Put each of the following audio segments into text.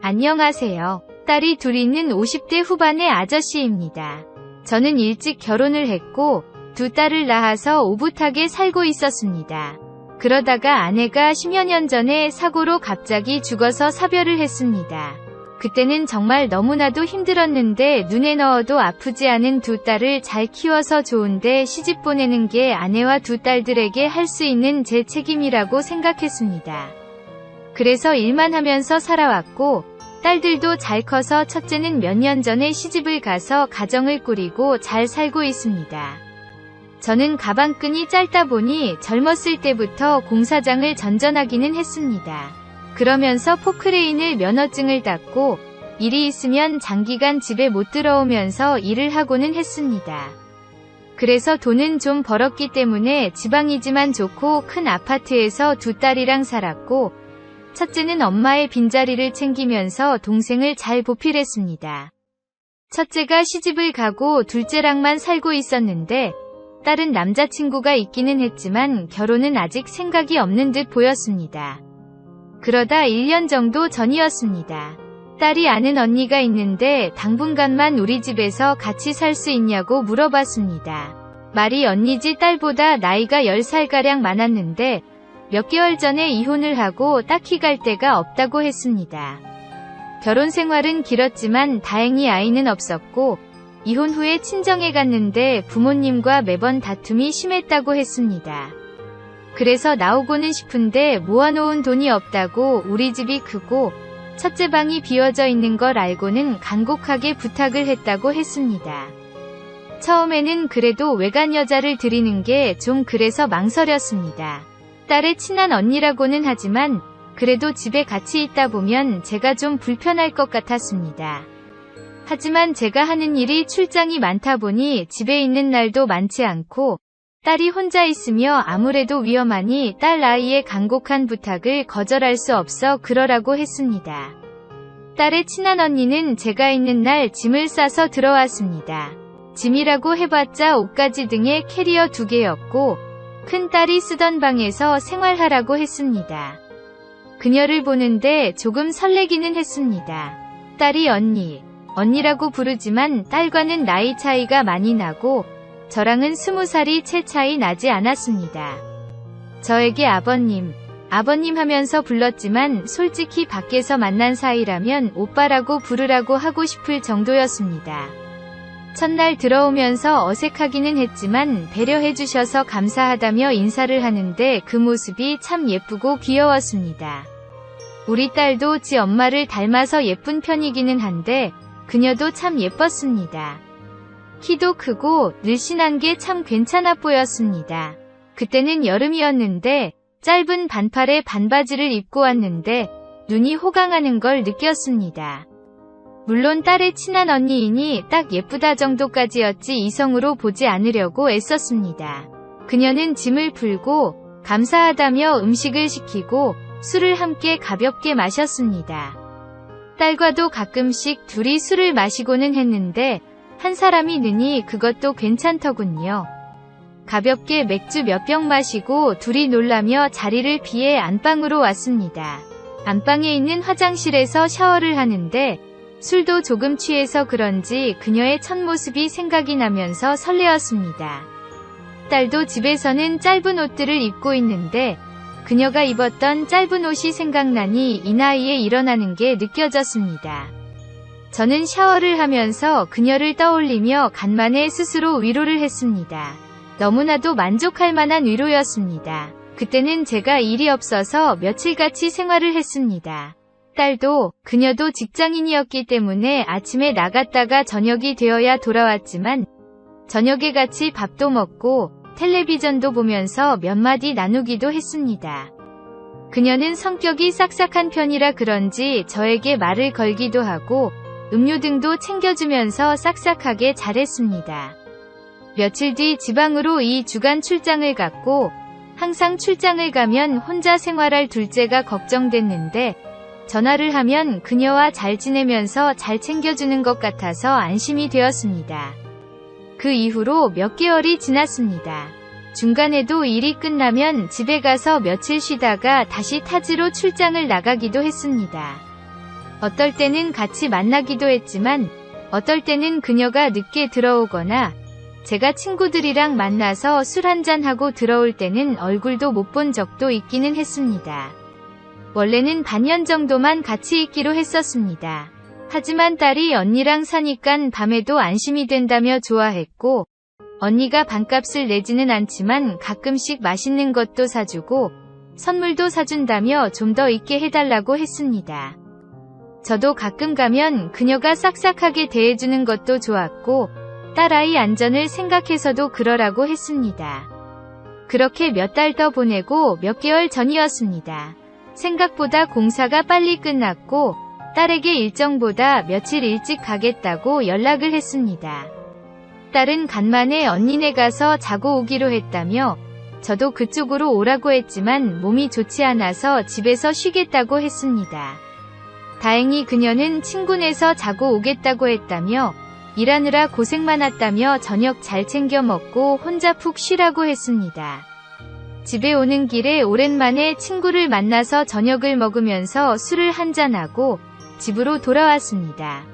안녕하세요. 딸이 둘 있는 50대 후반의 아저씨입니다. 저는 일찍 결혼을 했고 두 딸을 낳아서 오붓하게 살고 있었습니다. 그러다가 아내가 10여 년 전에 사고로 갑자기 죽어서 사별을 했습니다. 그때는 정말 너무나도 힘들었는데 눈에 넣어도 아프지 않은 두 딸을 잘 키워서 좋은데 시집 보내는 게 아내와 두 딸들에게 할 수 있는 제 책임이라고 생각했습니다. 그래서 일만 하면서 살아왔고 딸들도 잘 커서 첫째는 몇 년 전에 시집을 가서 가정을 꾸리고 잘 살고 있습니다. 저는 가방끈이 짧다 보니 젊었을 때부터 공사장을 전전하기는 했습니다. 그러면서 포크레인을 면허증을 땄고 일이 있으면 장기간 집에 못 들어오면서 일을 하고는 했습니다. 그래서 돈은 좀 벌었기 때문에 지방이지만 좋고 큰 아파트에서 두 딸이랑 살았고 첫째는 엄마의 빈자리를 챙기면서 동생을 잘 보필했습니다. 첫째가 시집을 가고 둘째랑만 살고 있었는데 딸은 남자친구가 있기는 했지만 결혼은 아직 생각이 없는 듯 보였습니다. 그러다 1년 정도 전이었습니다. 딸이 아는 언니가 있는데 당분간만 우리 집에서 같이 살 수 있냐고 물어봤습니다. 말이 언니 집 딸보다 나이가 10살가량 많았는데 몇 개월 전에 이혼을 하고 딱히 갈 데가 없다고 했습니다. 결혼 생활은 길었지만 다행히 아이는 없었고 이혼 후에 친정에 갔는데 부모님과 매번 다툼이 심했다고 했습니다. 그래서 나오고는 싶은데 모아놓은 돈이 없다고 우리 집이 크고 첫째 방이 비워져 있는 걸 알고는 간곡하게 부탁을 했다고 했습니다. 처음에는 그래도 외간 여자를 들이는 게 좀 그래서 망설였습니다. 딸의 친한 언니라고는 하지만 그래도 집에 같이 있다 보면 제가 좀 불편할 것 같았습니다. 하지만 제가 하는 일이 출장이 많다 보니 집에 있는 날도 많지 않고 딸이 혼자 있으며 아무래도 위험하니 딸 아이의 간곡한 부탁을 거절할 수 없어 그러라고 했습니다. 딸의 친한 언니는 제가 있는 날 짐을 싸서 들어왔습니다. 짐이라고 해봤자 옷가지 등의 캐리어 2개였고 큰 딸이 쓰던 방에서 생활하라고 했습니다. 그녀를 보는데 조금 설레기는 했습니다. 딸이 언니라고 부르지만 딸과는 나이 차이가 많이 나고 저랑은 20살이 채 차이 나지 않았습니다. 저에게 아버님 하면서 불렀지만 솔직히 밖에서 만난 사이라면 오빠라고 부르라고 하고 싶을 정도였습니다. 첫날 들어오면서 어색하기는 했지만 배려해주셔서 감사하다며 인사를 하는데 그 모습이 참 예쁘고 귀여웠습니다. 우리 딸도 지 엄마를 닮아서 예쁜 편이기는 한데 그녀도 참 예뻤습니다. 키도 크고 늘씬한 게 참 괜찮아 보였습니다. 그때는 여름이었는데 짧은 반팔에 반바지를 입고 왔는데 눈이 호강하는 걸 느꼈습니다. 물론 딸의 친한 언니이니 딱 예쁘다 정도까지였지 이성으로 보지 않으려고 애썼습니다. 그녀는 짐을 풀고 감사하다며 음식을 시키고 술을 함께 가볍게 마셨습니다. 딸과도 가끔씩 둘이 술을 마시고는 했는데 한 사람이 느니 그것도 괜찮더군요. 가볍게 맥주 몇 병 마시고 둘이 놀라며 자리를 피해 안방으로 왔습니다. 안방에 있는 화장실에서 샤워를 하는데 술도 조금 취해서 그런지 그녀의 첫모습이 생각이 나면서 설레었습니다. 딸도 집에서는 짧은 옷들을 입고 있는데 그녀가 입었던 짧은 옷이 생각나니 이 나이에 일어나는 게 느껴졌습니다. 저는 샤워를 하면서 그녀를 떠올리며 간만에 스스로 위로를 했습니다. 너무나도 만족할 만한 위로였습니다. 그때는 제가 일이 없어서 며칠 같이 생활을 했습니다. 그녀도 직장인이었기 때문에 아침에 나갔다가 저녁이 되어야 돌아왔지만 저녁에 같이 밥도 먹고 텔레비전도 보면서 몇 마디 나누기도 했습니다. 그녀는 성격이 싹싹한 편이라 그런지 저에게 말을 걸기도 하고 음료 등도 챙겨주면서 싹싹하게 잘했습니다. 며칠 뒤 지방으로 2주간 출장을 갔고 항상 출장을 가면 혼자 생활할 둘째가 걱정됐는데 전화를 하면 그녀와 잘 지내면서 잘 챙겨주는 것 같아서 안심이 되었습니다. 그 이후로 몇 개월이 지났습니다. 중간에도 일이 끝나면 집에 가서 며칠 쉬다가 다시 타지로 출장을 나가기도 했습니다. 어떨 때는 같이 만나기도 했지만 어떨 때는 그녀가 늦게 들어오거나 제가 친구들이랑 만나서 술 한잔하고 들어올 때는 얼굴도 못 본 적도 있기는 했습니다. 원래는 반년 정도만 같이 있기로 했었습니다. 하지만 딸이 언니랑 사니깐 밤에도 안심이 된다며 좋아했고 언니가 반값을 내지는 않지만 가끔씩 맛있는 것도 사주고 선물도 사준다며 좀 더 있게 해달라고 했습니다. 저도 가끔 가면 그녀가 싹싹하게 대해주는 것도 좋았고 딸아이 안전을 생각해서도 그러라고 했습니다. 그렇게 몇 달 더 보내고 몇 개월 전이었습니다. 생각보다 공사가 빨리 끝났고 딸에게 일정보다 며칠 일찍 가겠다고 연락을 했습니다. 딸은 간만에 언니네 가서 자고 오기로 했다며 저도 그쪽으로 오라고 했지만 몸이 좋지 않아서 집에서 쉬겠다고 했습니다. 다행히 그녀는 친구네서 자고 오겠다고 했다며 일하느라 고생 많았다며 저녁 잘 챙겨 먹고 혼자 푹 쉬라고 했습니다. 집에 오는 길에 오랜만에 친구를 만나서 저녁을 먹으면서 술을 한잔하고 집으로 돌아왔습니다.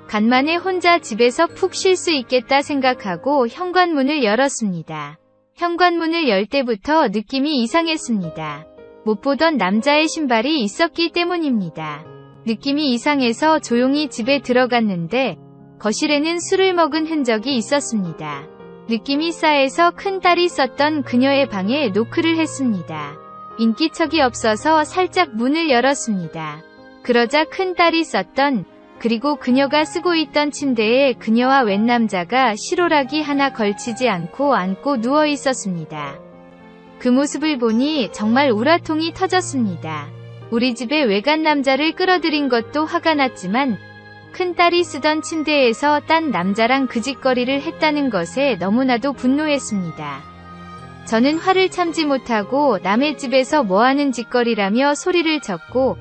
간만에 혼자 집에서 푹 쉴 수 있겠다 생각하고 현관문을 열었습니다. 현관문을 열 때부터 느낌이 이상했습니다. 못 보던 남자의 신발이 있었기 때문입니다. 느낌이 이상해서 조용히 집에 들어갔는데 거실에는 술을 먹은 흔적이 있었습니다. 느낌이 싸해서 큰딸이 썼던 그녀의 방에 노크를 했습니다. 인기척이 없어서 살짝 문을 열었습니다. 그러자 큰딸이 썼던 그리고 그녀가 쓰고 있던 침대에 그녀와 웬 남자가 실오라기 하나 걸치지 않고 안고 누워 있었습니다. 그 모습을 보니 정말 우라통이 터졌습니다. 우리 집에 외간 남자를 끌어들인 것도 화가 났지만 큰딸이 쓰던 침대에서 딴 남자랑 그 짓거리를 했다는 것에 너무나도 분노했습니다. 저는 화를 참지 못하고 남의 집에서 뭐하는 짓거리라며 소리를 쳤고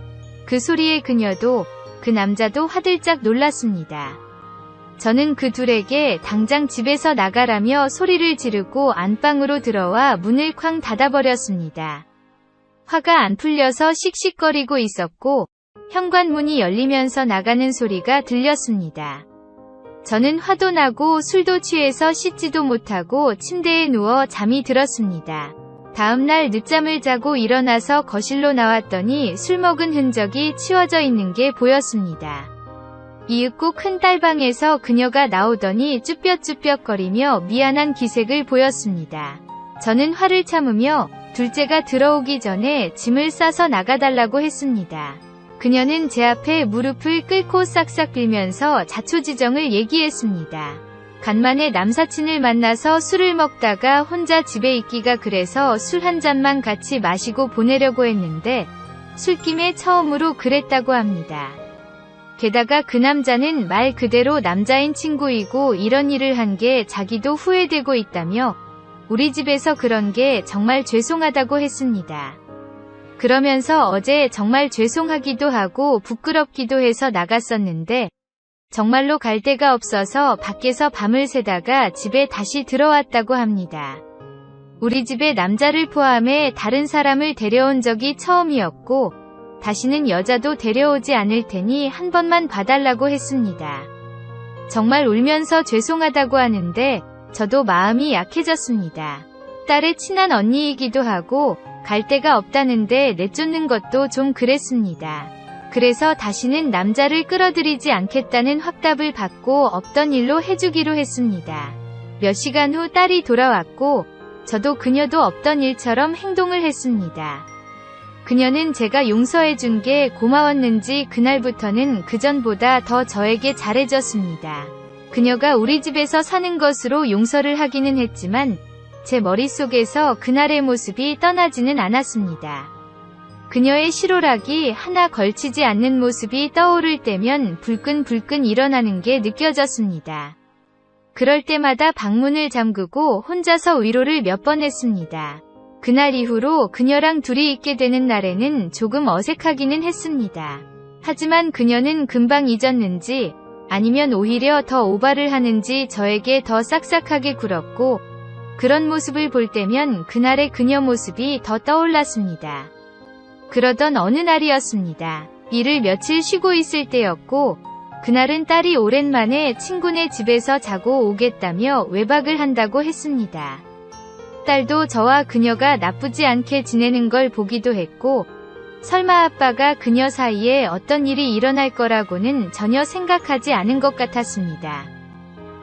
그 소리에 그녀도 그 남자도 화들짝 놀랐습니다. 저는 그 둘에게 당장 집에서 나가라며 소리를 지르고 안방으로 들어와 문을 쾅 닫아버렸습니다. 화가 안 풀려서 씩씩거리고 있었고 현관문이 열리면서 나가는 소리가 들렸습니다. 저는 화도 나고 술도 취해서 씻지도 못하고 침대에 누워 잠이 들었습니다. 다음날 늦잠을 자고 일어나서 거실로 나왔더니 술 먹은 흔적이 치워져 있는 게 보였습니다. 이윽고 큰딸 방에서 그녀가 나오더니 쭈뼛쭈뼛거리며 미안한 기색을 보였습니다. 저는 화를 참으며 둘째가 들어오기 전에 짐을 싸서 나가달라고 했습니다. 그녀는 제 앞에 무릎을 꿇고 싹싹 빌면서 자초지정을 얘기했습니다. 간만에 남사친을 만나서 술을 먹다가 혼자 집에 있기가 그래서 술 한 잔만 같이 마시고 보내려고 했는데 술김에 처음으로 그랬다고 합니다. 게다가 그 남자는 말 그대로 남자인 친구이고 이런 일을 한 게 자기도 후회되고 있다며 우리 집에서 그런 게 정말 죄송하다고 했습니다. 그러면서 어제 정말 죄송하기도 하고 부끄럽기도 해서 나갔었는데 정말로 갈 데가 없어서 밖에서 밤을 새다가 집에 다시 들어왔다고 합니다. 우리 집에 남자를 포함해 다른 사람을 데려온 적이 처음이었고 다시는 여자도 데려오지 않을 테니 한 번만 봐달라고 했습니다. 정말 울면서 죄송하다고 하는데 저도 마음이 약해졌습니다. 딸의 친한 언니이기도 하고 갈 데가 없다는데 내쫓는 것도 좀 그랬습니다. 그래서 다시는 남자를 끌어들이지 않겠다는 확답을 받고 없던 일로 해주기로 했습니다. 몇 시간 후 딸이 돌아왔고 저도 그녀도 없던 일처럼 행동을 했습니다. 그녀는 제가 용서해준 게 고마웠는지 그날부터는 그전보다 더 저에게 잘해줬습니다. 그녀가 우리 집에서 사는 것으로 용서를 하기는 했지만 제 머릿속에서 그날의 모습이 떠나지는 않았습니다. 그녀의 실오라기 하나 걸치지 않는 모습이 떠오를 때면 불끈불끈 일어나는 게 느껴졌습니다. 그럴 때마다 방문을 잠그고 혼자서 위로를 몇 번 했습니다. 그날 이후로 그녀랑 둘이 있게 되는 날에는 조금 어색하기는 했습니다. 하지만 그녀는 금방 잊었는지 아니면 오히려 더 오바를 하는지 저에게 더 싹싹하게 굴었고 그런 모습을 볼 때면 그날의 그녀 모습이 더 떠올랐습니다. 그러던 어느 날이었습니다. 일을 며칠 쉬고 있을 때였고 그날은 딸이 오랜만에 친구네 집에서 자고 오겠다며 외박을 한다고 했습니다. 딸도 저와 그녀가 나쁘지 않게 지내는 걸 보기도 했고 설마 아빠가 그녀 사이에 어떤 일이 일어날 거라고는 전혀 생각하지 않은 것 같았습니다.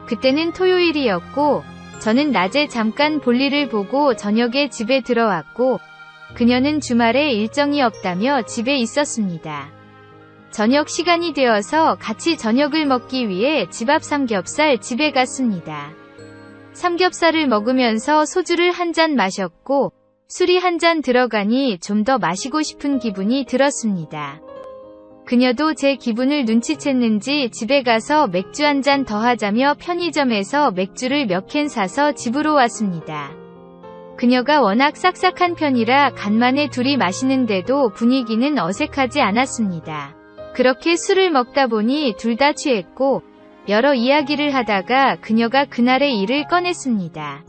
그때는 토요일이었고 저는 낮에 잠깐 볼일을 보고 저녁에 집에 들어왔고 그녀는 주말에 일정이 없다며 집에 있었습니다. 저녁 시간이 되어서 같이 저녁을 먹기 위해 집 앞 삼겹살 집에 갔습니다. 삼겹살을 먹으면서 소주를 한 잔 마셨고 술이 한 잔 들어가니 좀 더 마시고 싶은 기분이 들었습니다. 그녀도 제 기분을 눈치챘는지 집에 가서 맥주 한 잔 더 하자며 편의점에서 맥주를 몇 캔 사서 집으로 왔습니다. 그녀가 워낙 싹싹한 편이라 간만에 둘이 마시는데도 분위기는 어색하지 않았습니다. 그렇게 술을 먹다 보니 둘 다 취했고 여러 이야기를 하다가 그녀가 그날의 일을 꺼냈습니다.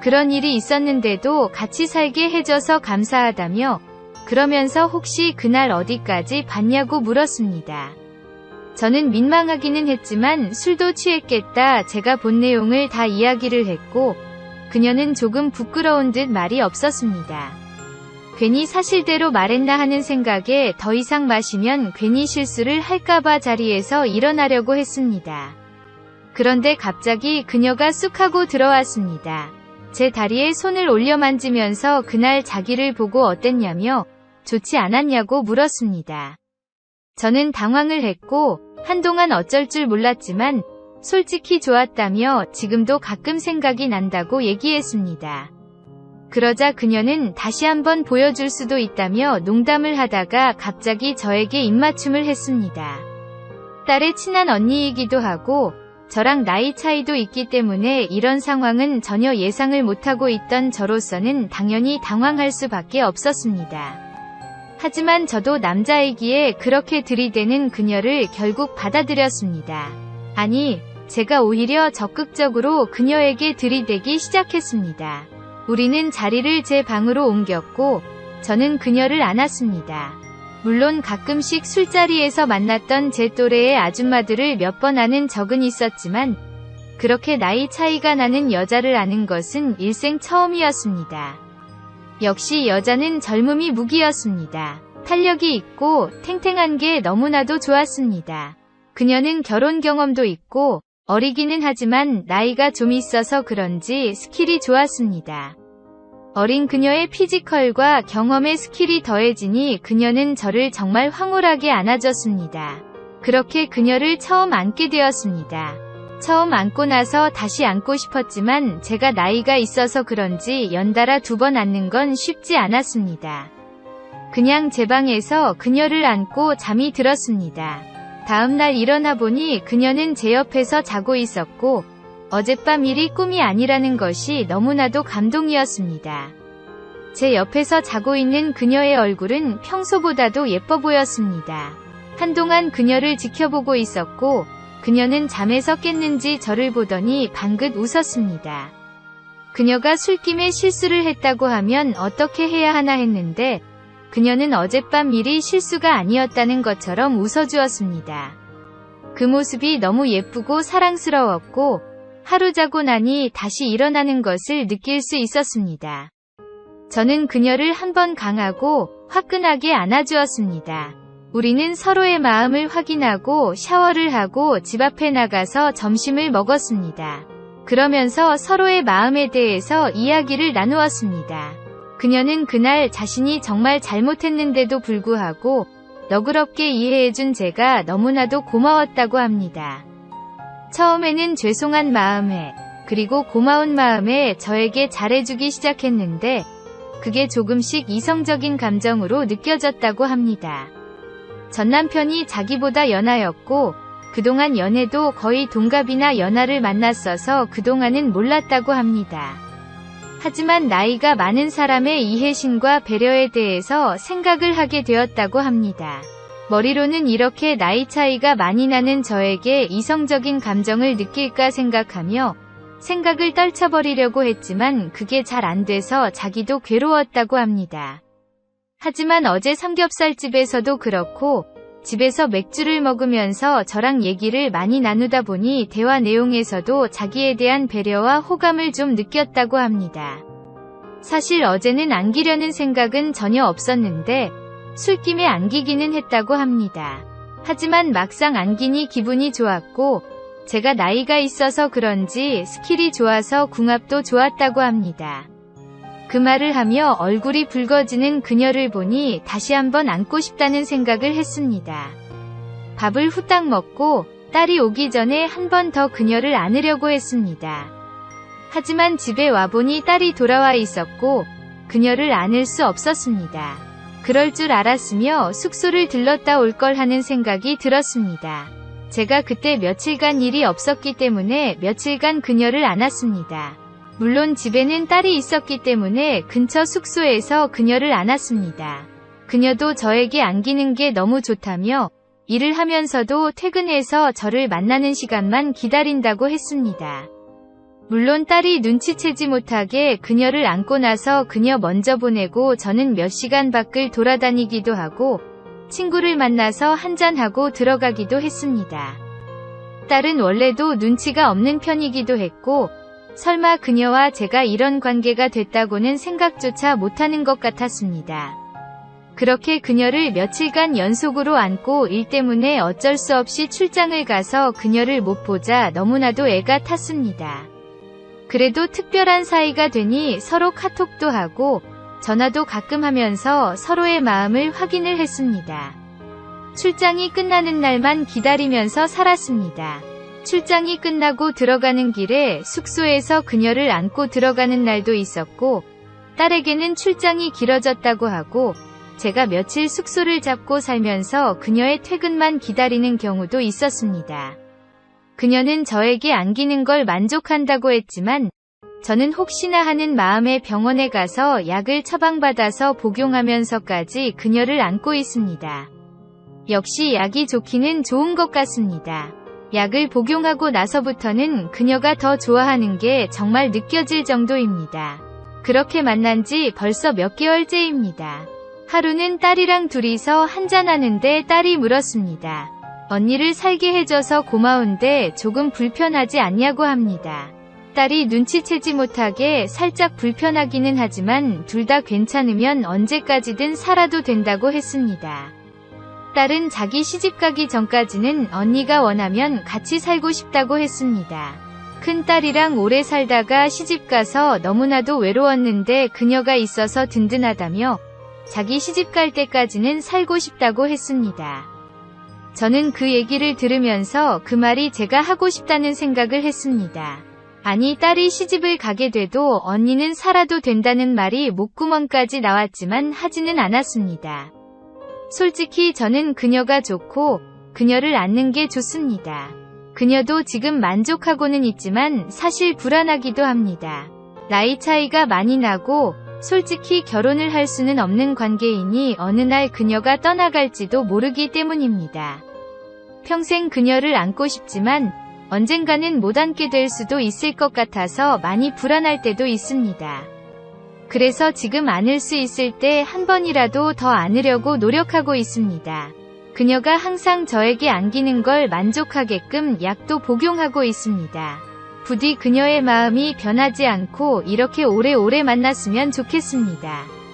그런 일이 있었는데도 같이 살게 해줘서 감사하다며 그러면서 혹시 그날 어디까지 봤냐고 물었습니다. 저는 민망하기는 했지만 술도 취했겠다 제가 본 내용을 다 이야기를 했고 그녀는 조금 부끄러운 듯 말이 없었습니다. 괜히 사실대로 말했나 하는 생각에 더 이상 마시면 괜히 실수를 할까봐 자리에서 일어나려고 했습니다. 그런데 갑자기 그녀가 쑥 하고 들어왔습니다. 제 다리에 손을 올려 만지면서 그날 자기를 보고 어땠냐며 좋지 않았냐고 물었습니다. 저는 당황을 했고 한동안 어쩔 줄 몰랐지만 솔직히 좋았다며 지금도 가끔 생각이 난다고 얘기했습니다. 그러자 그녀는 다시 한번 보여줄 수도 있다며 농담을 하다가 갑자기 저에게 입맞춤을 했습니다. 딸의 친한 언니이기도 하고 저랑 나이 차이도 있기 때문에 이런 상황은 전혀 예상을 못하고 있던 저로서는 당연히 당황할 수밖에 없었습니다. 하지만 저도 남자이기에 그렇게 들이대는 그녀를 결국 받아들였습니다. 아니, 제가 오히려 적극적으로 그녀에게 들이대기 시작했습니다. 우리는 자리를 제 방으로 옮겼고 저는 그녀를 안았습니다. 물론 가끔씩 술자리에서 만났던 제 또래의 아줌마들을 몇 번 아는 적은 있었지만 그렇게 나이 차이가 나는 여자를 아는 것은 일생 처음이었습니다. 역시 여자는 젊음이 무기였습니다. 탄력이 있고 탱탱한 게 너무나도 좋았습니다. 그녀는 결혼 경험도 있고 어리기는 하지만 나이가 좀 있어서 그런지 스킬이 좋았습니다. 어린 그녀의 피지컬과 경험의 스킬이 더해지니 그녀는 저를 정말 황홀하게 안아줬습니다. 그렇게 그녀를 처음 안게 되었습니다. 처음 안고 나서 다시 안고 싶었지만 제가 나이가 있어서 그런지 연달아 2번 안는 건 쉽지 않았습니다. 그냥 제 방에서 그녀를 안고 잠이 들었습니다. 다음날 일어나 보니 그녀는 제 옆에서 자고 있었고 어젯밤 일이 꿈이 아니라는 것이 너무나도 감동이었습니다. 제 옆에서 자고 있는 그녀의 얼굴은 평소보다도 예뻐 보였습니다. 한동안 그녀를 지켜보고 있었고 그녀는 잠에서 깼는지 저를 보더니 방긋 웃었습니다. 그녀가 술김에 실수를 했다고 하면 어떻게 해야 하나 했는데 그녀는 어젯밤 일이 실수가 아니었다는 것처럼 웃어주었습니다. 그 모습이 너무 예쁘고 사랑스러웠고 하루 자고 나니 다시 일어나는 것을 느낄 수 있었습니다. 저는 그녀를 한번 강하고 화끈하게 안아주었습니다. 우리는 서로의 마음을 확인하고 샤워를 하고 집 앞에 나가서 점심을 먹었습니다. 그러면서 서로의 마음에 대해서 이야기를 나누었습니다. 그녀는 그날 자신이 정말 잘못했는데도 불구하고 너그럽게 이해해준 제가 너무나도 고마웠다고 합니다. 처음에는 죄송한 마음에 그리고 고마운 마음에 저에게 잘해주기 시작했는데 그게 조금씩 이성적인 감정으로 느껴졌다고 합니다. 전 남편이 자기보다 연하였고 그동안 연애도 거의 동갑이나 연하를 만났어서 그동안은 몰랐다고 합니다. 하지만 나이가 많은 사람의 이해심과 배려에 대해서 생각을 하게 되었다고 합니다. 머리로는 이렇게 나이 차이가 많이 나는 저에게 이성적인 감정을 느낄까 생각하며 생각을 떨쳐버리려고 했지만 그게 잘 안 돼서 자기도 괴로웠다고 합니다. 하지만 어제 삼겹살집에서도 그렇고 집에서 맥주를 먹으면서 저랑 얘기를 많이 나누다 보니 대화 내용에서도 자기에 대한 배려와 호감을 좀 느꼈다고 합니다. 사실 어제는 안기려는 생각은 전혀 없었는데 술김에 안기기는 했다고 합니다. 하지만 막상 안기니 기분이 좋았고 제가 나이가 있어서 그런지 스킬이 좋아서 궁합도 좋았다고 합니다. 그 말을 하며 얼굴이 붉어지는 그녀를 보니 다시 한번 안고 싶다는 생각을 했습니다. 밥을 후딱 먹고 딸이 오기 전에 한 번 더 그녀를 안으려고 했습니다. 하지만 집에 와보니 딸이 돌아와 있었고 그녀를 안을 수 없었습니다. 그럴 줄 알았으며 숙소를 들렀다 올 걸 하는 생각이 들었습니다. 제가 그때 며칠간 일이 없었기 때문에 며칠간 그녀를 안았습니다. 물론 집에는 딸이 있었기 때문에 근처 숙소에서 그녀를 안았습니다. 그녀도 저에게 안기는 게 너무 좋다며 일을 하면서도 퇴근해서 저를 만나는 시간만 기다린다고 했습니다. 물론 딸이 눈치채지 못하게 그녀를 안고 나서 그녀 먼저 보내고 저는 몇 시간 밖을 돌아다니기도 하고 친구를 만나서 한잔하고 들어가기도 했습니다. 딸은 원래도 눈치가 없는 편이기도 했고 설마 그녀와 제가 이런 관계가 됐다고는 생각조차 못하는 것 같았습니다. 그렇게 그녀를 며칠간 연속으로 안고 일 때문에 어쩔 수 없이 출장을 가서 그녀를 못 보자 너무나도 애가 탔습니다. 그래도 특별한 사이가 되니 서로 카톡도 하고 전화도 가끔 하면서 서로의 마음을 확인을 했습니다. 출장이 끝나는 날만 기다리면서 살았습니다. 출장이 끝나고 들어가는 길에 숙소에서 그녀를 안고 들어가는 날도 있었고 딸에게는 출장이 길어졌다고 하고 제가 며칠 숙소를 잡고 살면서 그녀의 퇴근만 기다리는 경우도 있었습니다. 그녀는 저에게 안기는 걸 만족한다고 했지만 저는 혹시나 하는 마음에 병원에 가서 약을 처방받아서 복용하면서까지 그녀를 안고 있습니다. 역시 약이 좋기는 좋은 것 같습니다. 약을 복용하고 나서부터는 그녀가 더 좋아하는 게 정말 느껴질 정도입니다. 그렇게 만난 지 벌써 몇 개월째입니다. 하루는 딸이랑 둘이서 한잔하는데 딸이 물었습니다. 언니를 살게 해줘서 고마운데 조금 불편하지 않냐고 합니다. 딸이 눈치채지 못하게 살짝 불편하기는 하지만 둘 다 괜찮으면 언제까지든 살아도 된다고 했습니다. 딸은 자기 시집가기 전까지는 언니가 원하면 같이 살고 싶다고 했습니다. 큰딸이랑 오래 살다가 시집가서 너무나도 외로웠는데 그녀가 있어서 든든하다며 자기 시집갈 때까지는 살고 싶다고 했습니다. 저는 그 얘기를 들으면서 그 말이 제가 하고 싶다는 생각을 했습니다. 아니 딸이 시집을 가게 돼도 언니는 살아도 된다는 말이 목구멍까지 나왔지만 하지는 않았습니다. 솔직히 저는 그녀가 좋고 그녀를 안는 게 좋습니다. 그녀도 지금 만족하고는 있지만 사실 불안하기도 합니다. 나이 차이가 많이 나고 솔직히 결혼을 할 수는 없는 관계이니 어느 날 그녀가 떠나갈지도 모르기 때문입니다. 평생 그녀를 안고 싶지만 언젠가는 못 안게 될 수도 있을 것 같아서 많이 불안할 때도 있습니다. 그래서 지금 안을 수 있을 때 한 번이라도 더 안으려고 노력하고 있습니다. 그녀가 항상 저에게 안기는 걸 만족하게끔 약도 복용하고 있습니다. 부디 그녀의 마음이 변하지 않고 이렇게 오래오래 만났으면 좋겠습니다.